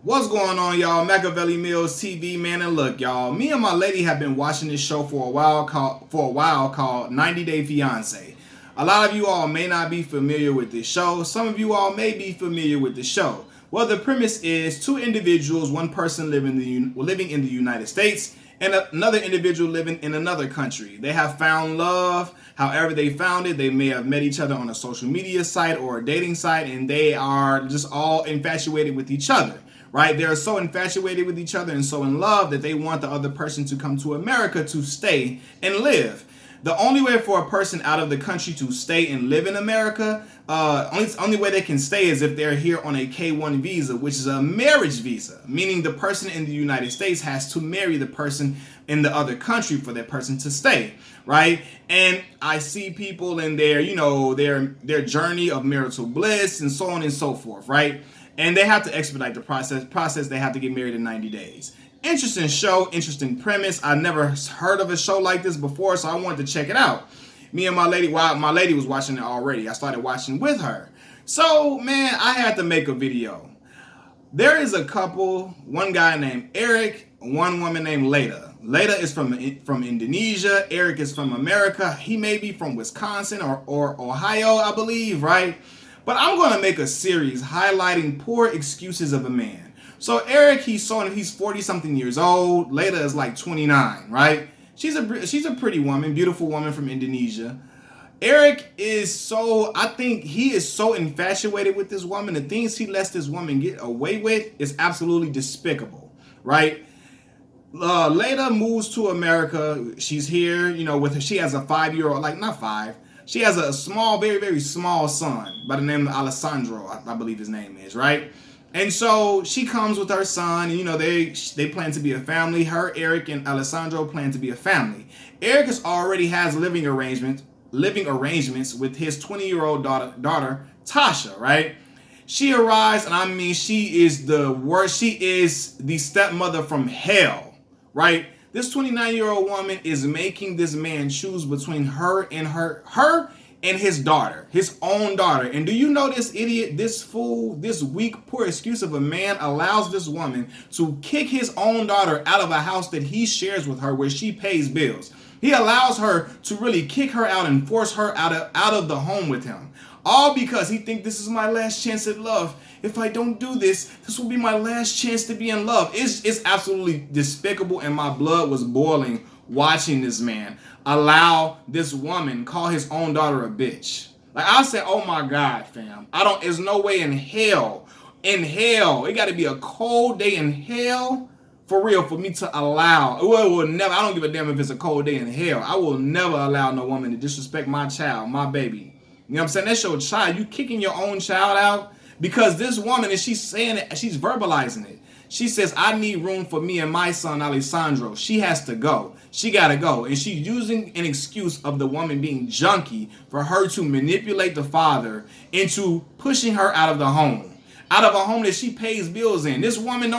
What's going on, y'all? Machiavelli Mills TV, man. And look, y'all, me and my lady have been watching this show for a while called 90 Day Fiance. A lot of you all may not be familiar with this show. Some of you all may be familiar with the show. Well, the premise is two individuals, one person living in the United States and another individual living in another country. They have found love. However they found it, they may have met each other on a social media site or a dating site, and they are just all infatuated with each other. Right? They're so infatuated with each other and so in love that they want the other person to come to America to stay and live. The only way for a person out of the country to stay and live in America, only way they can stay is if they're here on a K-1 visa, which is a marriage visa, meaning the person in the United States has to marry the person in the other country for that person to stay, right? And I see people in their journey of marital bliss and so on and so forth, right? And they have to expedite the process. They have to get married in 90 days. Interesting show, interesting premise. I never heard of a show like this before, so I wanted to check it out. Me and my lady, while my lady was watching it already, I started watching with her. So, man, I had to make a video. There is a couple, one guy named Eric, one woman named Leida. Leida is from Indonesia. Eric is from America. He may be from Wisconsin or Ohio, I believe, right? But I'm going to make a series highlighting poor excuses of a man. So Eric, he's 40-something years old. Leida is like 29, right? She's a pretty woman, beautiful woman from Indonesia. Eric I think he is so infatuated with this woman. The things he lets this woman get away with is absolutely despicable, right? Leida moves to America. She's here, with her. She has a 5-year-old, like not 5. She has a small, very, very small son by the name of Alessandro, I believe his name is, right? And so she comes with her son, and they plan to be a family. Her, Eric, and Alessandro plan to be a family. Eric already has living arrangements with his 20-year-old daughter, Tasha, right? She arrives, and I mean, she is the worst. She is the stepmother from hell, right? This 29-year-old woman is making this man choose between her and his daughter, his own daughter. And do you know this idiot, this fool, this weak, poor excuse of a man allows this woman to kick his own daughter out of a house that he shares with her where she pays bills. He allows her to really kick her out and force her out of the home with him. All because he thinks this is my last chance at love. If I don't do this, this will be my last chance to be in love. It's absolutely despicable, and my blood was boiling watching this man allow this woman call his own daughter a bitch. Like, I said, oh my God, fam. There's no way in hell, it got to be a cold day in hell for real for me to allow. Well, it will never, I don't give a damn if it's a cold day in hell. I will never allow no woman to disrespect my child, my baby. You know what I'm saying? That's your child. You kicking your own child out because this woman, and she's saying it, she's verbalizing it. She says, I need room for me and my son, Alessandro. She has to go. She got to go. And she's using an excuse of the woman being junky for her to manipulate the father into pushing her out of the home. Out of a home that she pays bills in. This woman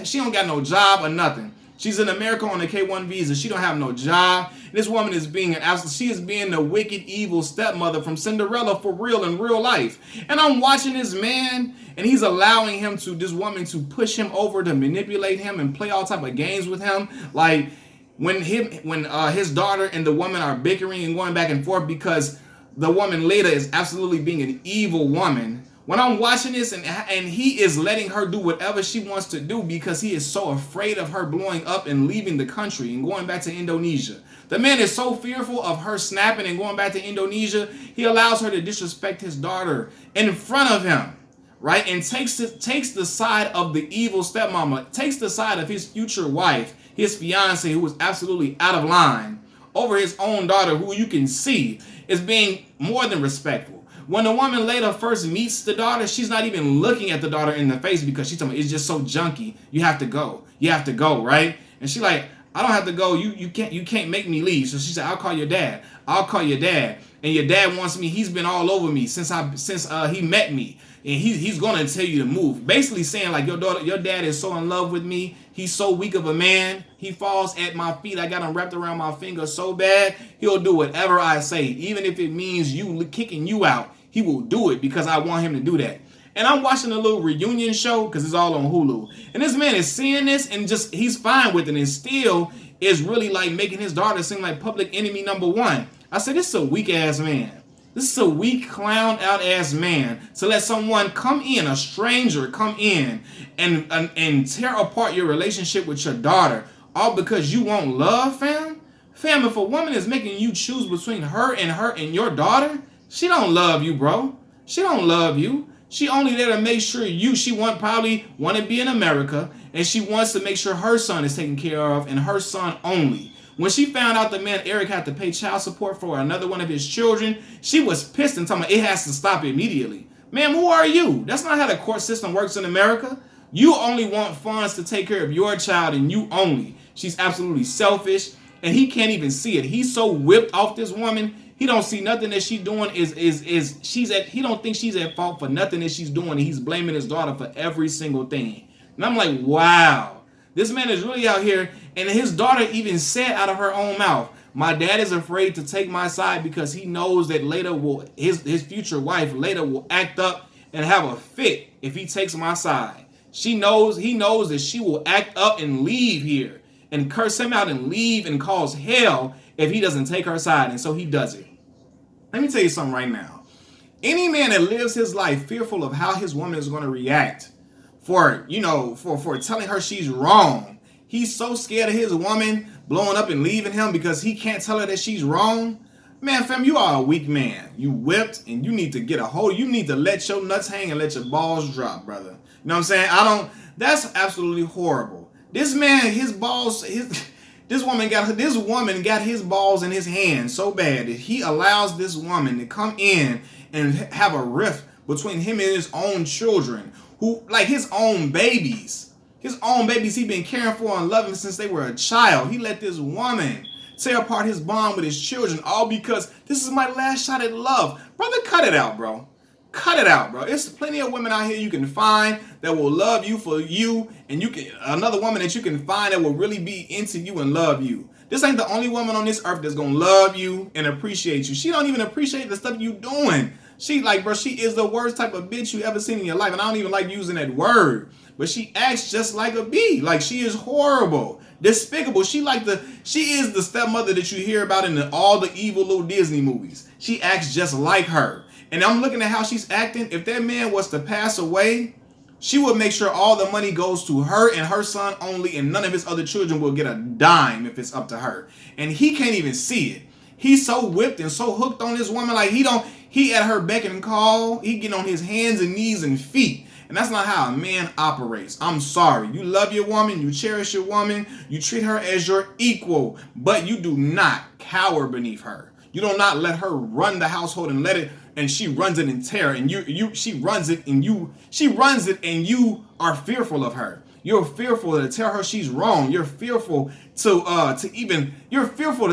she don't got no job or nothing. She's in America on a K-1 visa. She don't have no job. This woman is being the wicked, evil stepmother from Cinderella for real in real life. And I'm watching this man, and he's allowing this woman to push him over, to manipulate him and play all type of games with him. Like when his daughter and the woman are bickering and going back and forth because the woman Leida is absolutely being an evil woman. When I'm watching this and he is letting her do whatever she wants to do because he is so afraid of her blowing up and leaving the country and going back to Indonesia. The man is so fearful of her snapping and going back to Indonesia, he allows her to disrespect his daughter in front of him, right? And takes the side of the evil stepmama, takes the side of his future wife, his fiance, who is absolutely out of line, over his own daughter, who you can see is being more than respectful. When the woman later first meets the daughter, she's not even looking at the daughter in the face because she's telling me it's just so junky. You have to go. You have to go, right? And she's like, I don't have to go. You can't make me leave. So she said, I'll call your dad. I'll call your dad. And your dad wants me. He's been all over me since he met me. And he's gonna tell you to move. Basically saying like your dad is so in love with me. He's so weak of a man. He falls at my feet. I got him wrapped around my finger so bad. He'll do whatever I say, even if it means kicking you out. He will do it because I want him to do that. And I'm watching a little reunion show because it's all on Hulu. And this man is seeing this and just he's fine with it and still is really like making his daughter seem like public enemy number one. I said, this is a weak ass man. This is a weak clown out ass man to let someone come in, a stranger come in and tear apart your relationship with your daughter all because you want love, fam. Fam, if a woman is making you choose between her and your daughter, she don't love you, bro. She don't love you. She only there to make sure she probably want to be in America, and she wants to make sure her son is taken care of and her son only. When she found out the man Eric had to pay child support for another one of his children, she was pissed and told me it has to stop immediately. Ma'am, who are you? That's not how the court system works in America. You only want funds to take care of your child and you only. She's absolutely selfish, and he can't even see it. He's so whipped off this woman. He don't see nothing that she's doing he don't think she's at fault for nothing that she's doing, and he's blaming his daughter for every single thing. And I'm like, wow, this man is really out here. And his daughter even said out of her own mouth, my dad is afraid to take my side because he knows that his future wife Leida will act up and have a fit if he takes my side. He knows that she will act up and leave here and curse him out and leave and cause hell if he doesn't take her side. And so he does it. Let me tell you something right now. Any man that lives his life fearful of how his woman is going to react for telling her she's wrong. He's so scared of his woman blowing up and leaving him because he can't tell her that she's wrong. Man, fam, you are a weak man. You whipped, and you need to get a hold. You need to let your nuts hang and let your balls drop, brother. You know what I'm saying? That's absolutely horrible. This man, this woman got his balls in his hands so bad that he allows this woman to come in and have a rift between him and his own children, who like his own babies. His own babies he been caring for and loving since they were a child. He let this woman tear apart his bond with his children all because this is my last shot at love. Brother, cut it out, bro. Cut it out, bro. There's plenty of women out here you can find that will love you for you, and another woman that you can find that will really be into you and love you. This ain't the only woman on this earth that's gonna love you and appreciate you. She don't even appreciate the stuff you doing. She is the worst type of bitch you ever seen in your life, and I don't even like using that word. But she acts just like a bee. Like, she is horrible, despicable. She is the stepmother that you hear about in all the evil little Disney movies. She acts just like her. And I'm looking at how she's acting. If that man was to pass away, she would make sure all the money goes to her and her son only, and none of his other children will get a dime if it's up to her. And he can't even see it. He's so whipped and so hooked on this woman, like he at her beck and call. He get on his hands and knees and feet. And that's not how a man operates. I'm sorry. You love your woman. You cherish your woman. You treat her as your equal. But you do not cower beneath her. You do not let her run the household and she runs it in terror. And she runs it and you are fearful of her. You're fearful to tell her she's wrong. You're fearful to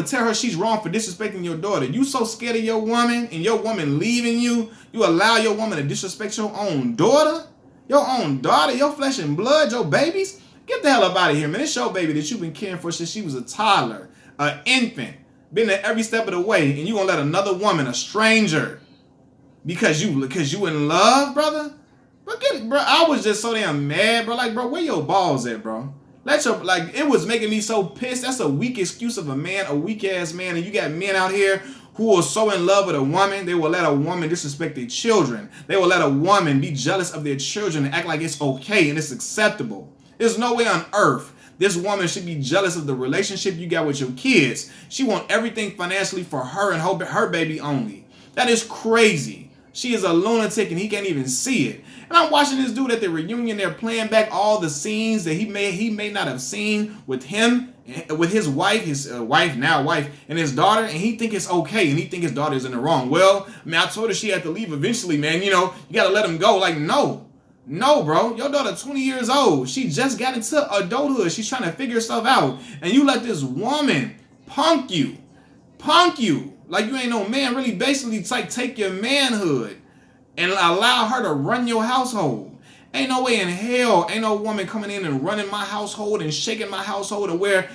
tell her she's wrong for disrespecting your daughter. You so scared of your woman and your woman leaving you, you allow your woman to disrespect your own daughter? Your own daughter, your flesh and blood, your babies? Get the hell up out of here, man. It's your baby that you've been caring for since she was a toddler, an infant, been there every step of the way, and you gonna let another woman, a stranger, because you in love, brother? Bro, I was just so damn mad, bro. Like, bro, where your balls at, bro? It was making me so pissed. That's a weak excuse of a man, a weak ass man, and you got men out here who are so in love with a woman, they will let a woman disrespect their children. They will let a woman be jealous of their children and act like it's okay and it's acceptable. There's no way on earth this woman should be jealous of the relationship you got with your kids. She wants everything financially for her and her baby only. That is crazy. She is a lunatic and he can't even see it. And I'm watching this dude at the reunion. They're playing back all the scenes that he may not have seen with him, with his wife, now wife, and his daughter, and he think it's okay, and he think his daughter's in the wrong. Well, I told her she had to leave eventually, man. You got to let him go. Like, no, bro. Your daughter 20 years old. She just got into adulthood. She's trying to figure stuff out, and you let this woman punk you. Like you ain't no man. Really, basically, it's like take your manhood and allow her to run your household. Ain't no way in hell, ain't no woman coming in and running my household and shaking my household to where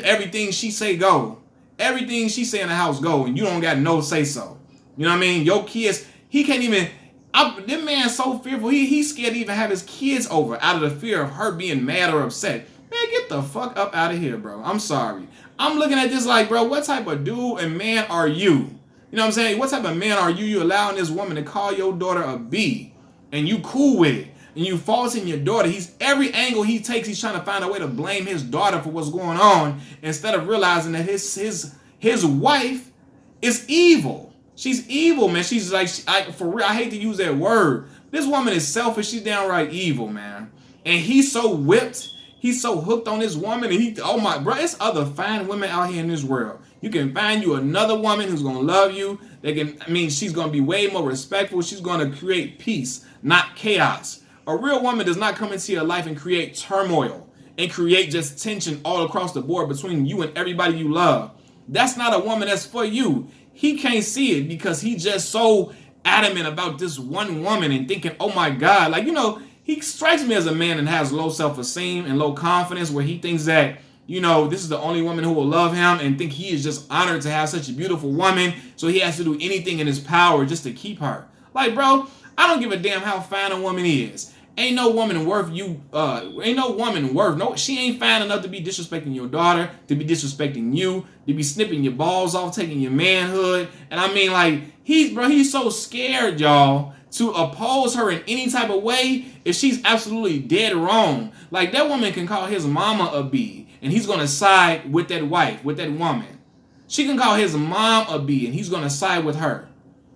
everything she say go. Everything she say in the house go, and you don't got no say so. You know what I mean? Your kids, he can't even, This man's so fearful. He's scared to even have his kids over out of the fear of her being mad or upset. Man, get the fuck up out of here, bro. I'm sorry. I'm looking at this like, bro, what type of dude and man are you? You know what I'm saying? What type of man are you? You allowing this woman to call your daughter a B, and you cool with it, and you faulting your daughter. Every angle he takes, he's trying to find a way to blame his daughter for what's going on, instead of realizing that his wife is evil. She's evil, man. She's like, for real, I hate to use that word. This woman is selfish. She's downright evil, man. And he's so whipped. He's so hooked on this woman. And oh my, bro, it's other fine women out here in this world. You can find you another woman who's going to love you. She's going to be way more respectful. She's going to create peace, not chaos. A real woman does not come into your life and create turmoil and create just tension all across the board between you and everybody you love. That's not a woman that's for you. He can't see it because he's just so adamant about this one woman and thinking, oh my God, like, he strikes me as a man that has low self-esteem and low confidence, where he thinks that, this is the only woman who will love him, and think he is just honored to have such a beautiful woman, so he has to do anything in his power just to keep her. Like, bro, I don't give a damn how fine a woman is. Ain't no woman worth she ain't fine enough to be disrespecting your daughter, to be disrespecting you, to be snipping your balls off, taking your manhood. And I mean, like, he's so scared, y'all, to oppose her in any type of way if she's absolutely dead wrong. Like, that woman can call his mama a B, and he's gonna side with that wife, with that woman. She can call his mom a B, and he's gonna side with her.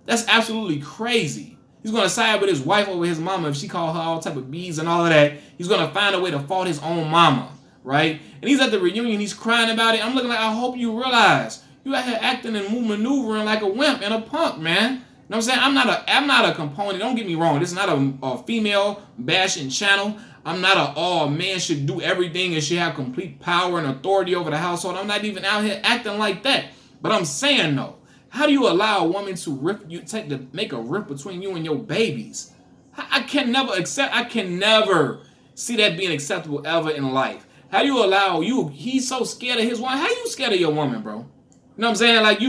That's absolutely crazy. He's going to side with his wife over his mama if she called her all type of B's and all of that. He's going to find a way to fault his own mama, right? And he's at the reunion. He's crying about it. I'm looking like, I hope you realize you out here acting and maneuvering like a wimp and a punk, man. You know what I'm saying? I'm not a component. Don't get me wrong. This is not a female bashing channel. I'm not a man should do everything and should have complete power and authority over the household. I'm not even out here acting like that. But I'm saying, though, how do you allow a woman to make a rift between you and your babies? I can never see that being acceptable ever in life. How do you allow he's so scared of his wife. How you scared of your woman, bro? You know what I'm saying? Like,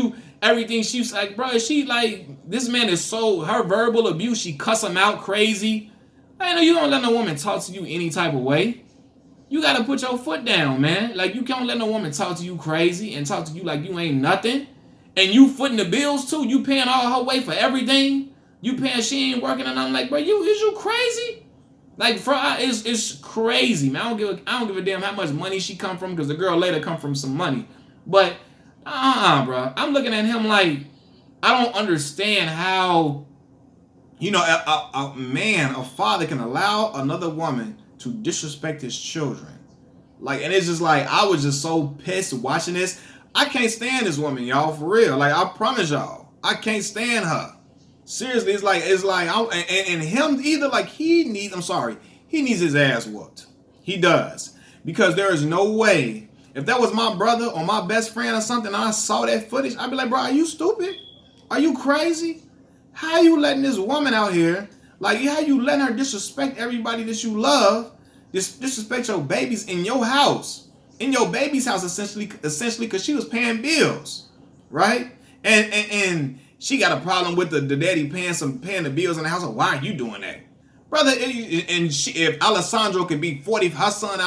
everything she's like, bro, she like, this man is so, her verbal abuse, she cuss him out crazy. I know you don't let no woman talk to you any type of way. You got to put your foot down, man. Like, you can't let no woman talk to you crazy and talk to you like you ain't nothing. And you footing the bills too. You paying all her way for everything. You paying, she ain't working, and I'm like, bro, is you crazy? Like, it's crazy, man. I don't give a damn how much money she come from, because the girl later come from some money. But bro, I'm looking at him like, I don't understand how, a father can allow another woman to disrespect his children. Like, and it's just like, I was just so pissed watching this. I can't stand this woman, y'all, for real. Like, I promise y'all, I can't stand her. Seriously, it's like, and him either, like, he needs his ass whooped. He does. Because there is no way, if that was my brother or my best friend or something, and I saw that footage, I'd be like, bro, are you stupid? Are you crazy? How you letting this woman out here, like, how you letting her disrespect everybody that you love, disrespect your babies in your house? In your baby's house, essentially, because she was paying bills, right? And she got a problem with the daddy paying the bills in the house. Why are you doing that, brother? If Alessandro could be 40, her son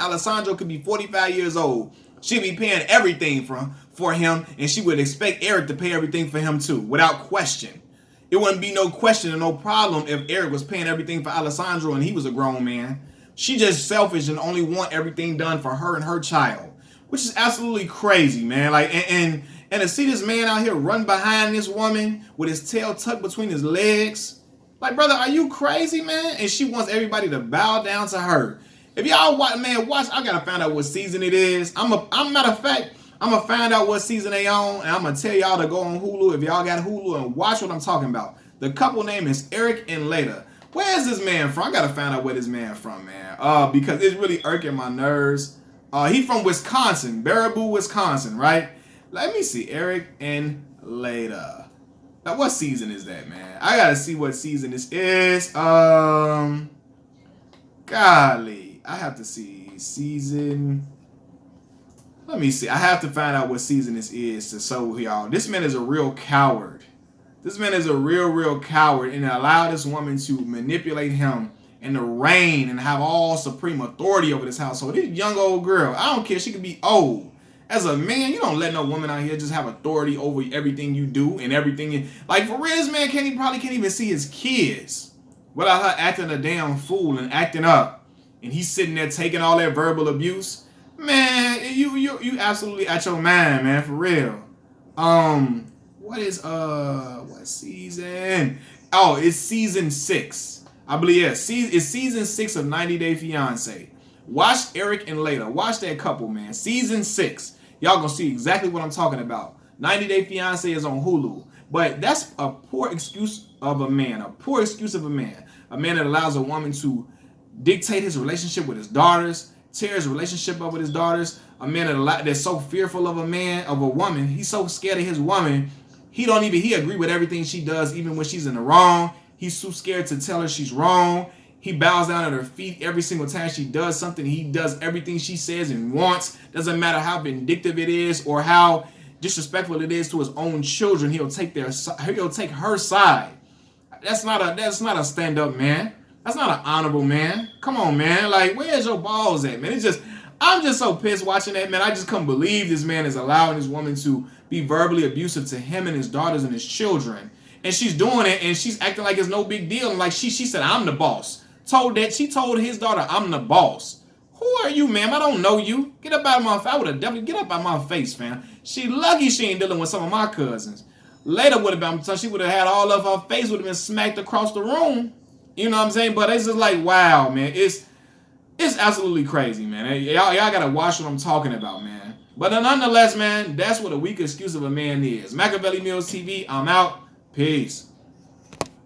Alessandro could be 45 years old, she'd be paying everything for him, and she would expect Eric to pay everything for him too, without question. It wouldn't be no question and no problem if Eric was paying everything for Alessandro and he was a grown man. She just selfish and only want everything done for her and her child, which is absolutely crazy, man. Like, and to see this man out here run behind this woman with his tail tucked between his legs, like, brother, are you crazy, man? And she wants everybody to bow down to her. If y'all watch, I gotta find out what season it is. I'm gonna find out what season they on, and I'm gonna tell y'all to go on Hulu if y'all got Hulu and watch what I'm talking about. The couple name is Eric and Leida. Where is this man from? I gotta find out where this man from, man. Because it's really irking my nerves. He from Wisconsin, Baraboo, Wisconsin, right? Let me see, Eric and Leida. Now, what season is that, man? I gotta see what season this is. Golly, I have to see season. Let me see. I have to find out what season this is to show y'all. This man is a real coward. This man is a real coward and allowed this woman to manipulate him and to reign and have all supreme authority over this household. This young old girl, I don't care, she could be old. As a man, you don't let no woman out here just have authority over everything you do and everything. Like, for real, this man probably can't even see his kids without her acting a damn fool and acting up. And he's sitting there taking all that verbal abuse. Man, you absolutely at your mind, man, for real. What season? Oh, it's season 6. I believe, yeah, it's season 6 of 90 Day Fiance. Watch Eric and Leida. Watch that couple, man. Season 6. Y'all gonna see exactly what I'm talking about. 90 Day Fiance is on Hulu. But that's a poor excuse of a man. A poor excuse of a man. A man that allows a woman to dictate his relationship with his daughters, tear his relationship up with his daughters. A man that's so fearful of a woman. He's so scared of his woman. He agree with everything she does, even when she's in the wrong. He's too scared to tell her she's wrong. He bows down at her feet every single time she does something. He does everything she says and wants. Doesn't matter how vindictive it is or how disrespectful it is to his own children. He'll take her side. That's not a stand-up man. That's not an honorable man. Come on, man. Like, where's your balls at, man? I'm just so pissed watching that, man. I just can't believe this man is allowing his woman to be verbally abusive to him and his daughters and his children. And she's doing it, and she's acting like it's no big deal. And like she said, I'm the boss. She told his daughter, I'm the boss. Who are you, ma'am? I don't know you. Get up out of my face. I would have definitely get up out of my face, fam. She lucky she ain't dealing with some of my cousins. Later would have been, she would have had all of her face would have been smacked across the room. You know what I'm saying? But it's just like, wow, man. It's absolutely crazy, man. Y'all gotta watch what I'm talking about, man. But nonetheless, man, that's what a weak excuse of a man is. Machiavelli Mills TV, I'm out. Peace.